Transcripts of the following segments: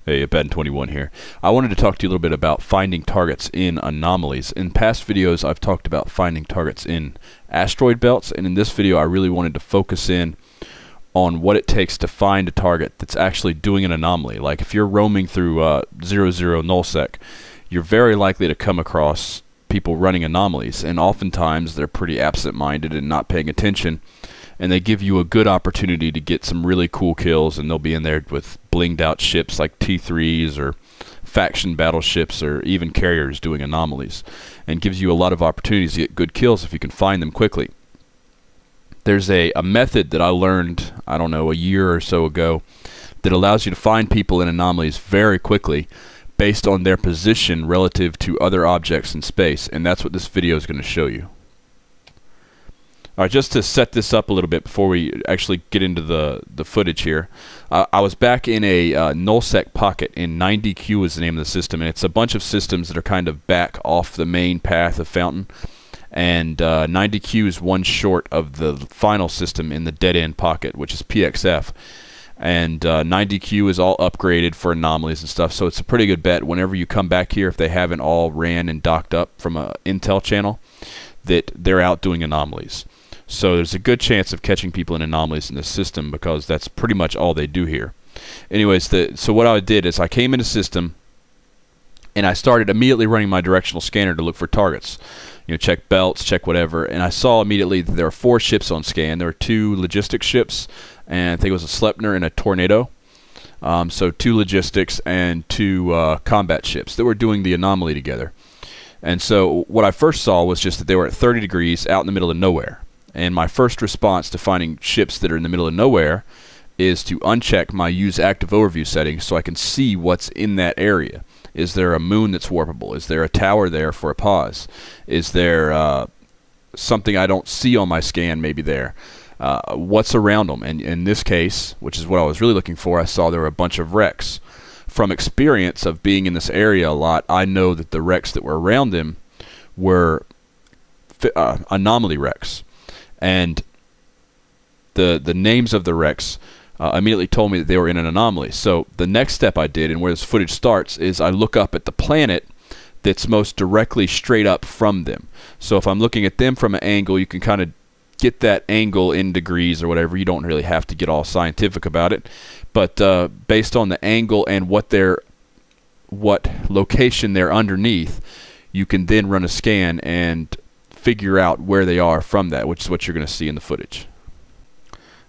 Hey, Ben21 here. I wanted to talk to you a little bit about finding targets in anomalies. In past videos, I've talked about finding targets in asteroid belts, and in this video, I really wanted to focus in on what it takes to find a target that's actually doing an anomaly. Like if you're roaming through 00 nullsec, you're very likely to come across people running anomalies, and oftentimes they're pretty absent-minded and not paying attention, and they give you a good opportunity to get some really cool kills, and they'll be in there with blinged out ships like T3s or faction battleships or even carriers doing anomalies, and gives you a lot of opportunities to get good kills if you can find them quickly. There's a method that I learned, I don't know, a year or so ago that allows you to find people in anomalies very quickly based on their position relative to other objects in space, and that's what this video is going to show you. Alright, just to set this up a little bit before we actually get into the footage here, I was back in a nullsec pocket, in 90Q is the name of the system, and it's a bunch of systems that are kind of back off the main path of Fountain, and 90Q is one short of the final system in the dead-end pocket, which is PXF, and 90Q is all upgraded for anomalies and stuff, so it's a pretty good bet whenever you come back here, if they haven't all ran and docked up from a Intel channel, that they're out doing anomalies. So there's a good chance of catching people in anomalies in this system because that's pretty much all they do here. Anyways, so what I did is I came in a system and I started immediately running my directional scanner to look for targets. You know, check belts, check whatever, and I saw immediately that there are 4 ships on scan. There were 2 logistics ships, and I think it was a Sleipner and a Tornado. So 2 logistics and 2 combat ships that were doing the anomaly together. And so what I first saw was just that they were at 30 degrees out in the middle of nowhere. And my first response to finding ships that are in the middle of nowhere is to uncheck my use active overview settings so I can see what's in that area. Is there a moon that's warpable? Is there a tower there for a pause? Is there something I don't see on my scan maybe there? What's around them? And in this case, which is what I was really looking for, I saw there were a bunch of wrecks. From experience of being in this area a lot, I know that the wrecks that were around them were anomaly wrecks. And the names of the wrecks immediately told me that they were in an anomaly. So the next step I did, and where this footage starts, is I look up at the planet that's most directly straight up from them. So if I'm looking at them from an angle, you can kind of get that angle in degrees or whatever. You don't really have to get all scientific about it. But based on the angle and what location they're underneath, you can then run a scan and figure out where they are from that, which is what you're going to see in the footage.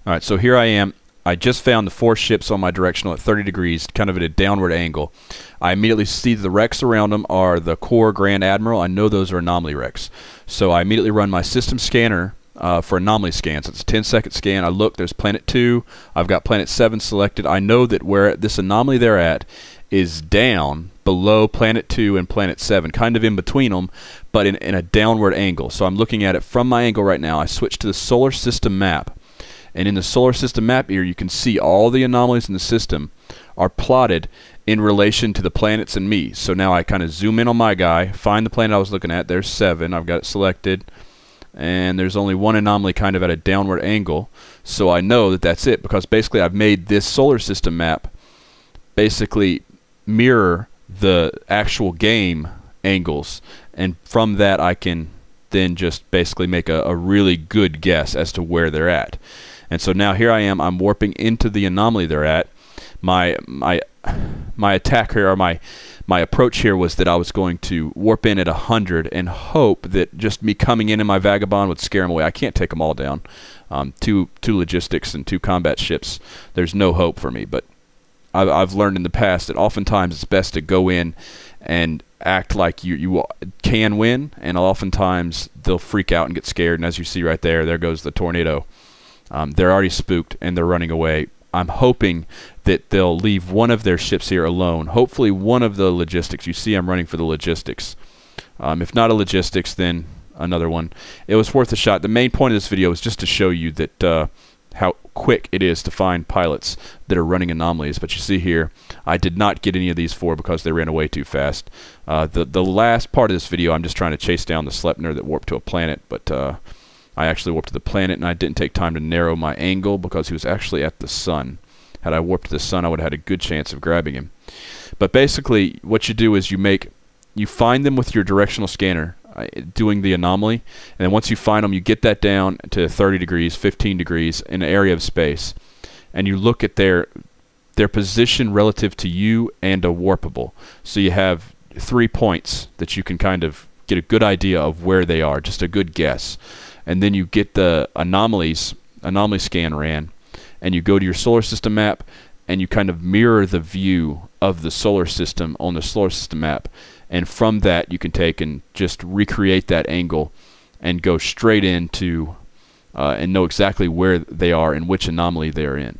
Alright, so here I am. I just found the 4 ships on my directional at 30 degrees, kind of at a downward angle. I immediately see the wrecks around them are the Core Grand Admiral. I know those are anomaly wrecks. So I immediately run my system scanner for anomaly scans. It's a 10-second scan. I look, there's planet 2. I've got planet 7 selected. I know that where this anomaly they're at is down below planet 2 and planet 7, kind of in between them, but in a downward angle. So I'm looking at it from my angle right now. I switch to the solar system map, and in the solar system map here you can see all the anomalies in the system are plotted in relation to the planets and me. So now I kind of zoom in on my guy, find the planet I was looking at. There's 7. I've got it selected, and there's only one anomaly kind of at a downward angle, so I know that that's it, because basically I've made this solar system map basically mirror the actual game angles, and from that I can then just basically make a really good guess as to where they're at. And so now here I am, I'm warping into the anomaly they're at. My attack here, or my approach here, was that I was going to warp in at 100 and hope that just me coming in my Vagabond would scare them away. I can't take them all down. 2 logistics and 2 combat ships, there's no hope for me, but I've learned in the past that oftentimes it's best to go in and act like you can win, and oftentimes they'll freak out and get scared, and as you see right there, there goes the Tornado. They're already spooked and they're running away. I'm hoping that they'll leave one of their ships here alone. Hopefully one of the logistics. You see I'm running for the logistics. If not a logistics, then another one. It was worth a shot. The main point of this video is just to show you that how quick it is to find pilots that are running anomalies. But you see here, I did not get any of these 4 because they ran away too fast. The last part of this video, I'm just trying to chase down the Sleipner that warped to a planet, but I actually warped to the planet, and I didn't take time to narrow my angle because he was actually at the sun. Had I warped to the sun, I would have had a good chance of grabbing him. But basically, what you do is you find them with your directional scanner, doing the anomaly, and then once you find them, you get that down to 30 degrees, 15 degrees in an area of space, and you look at their position relative to you and a warpable. So you have 3 points that you can kind of get a good idea of where they are, just a good guess. And then you get the anomaly scan ran, and you go to your solar system map, and you kind of mirror the view of the solar system on the solar system map, and from that you can take and just recreate that angle and go straight into and know exactly where they are and which anomaly they're in.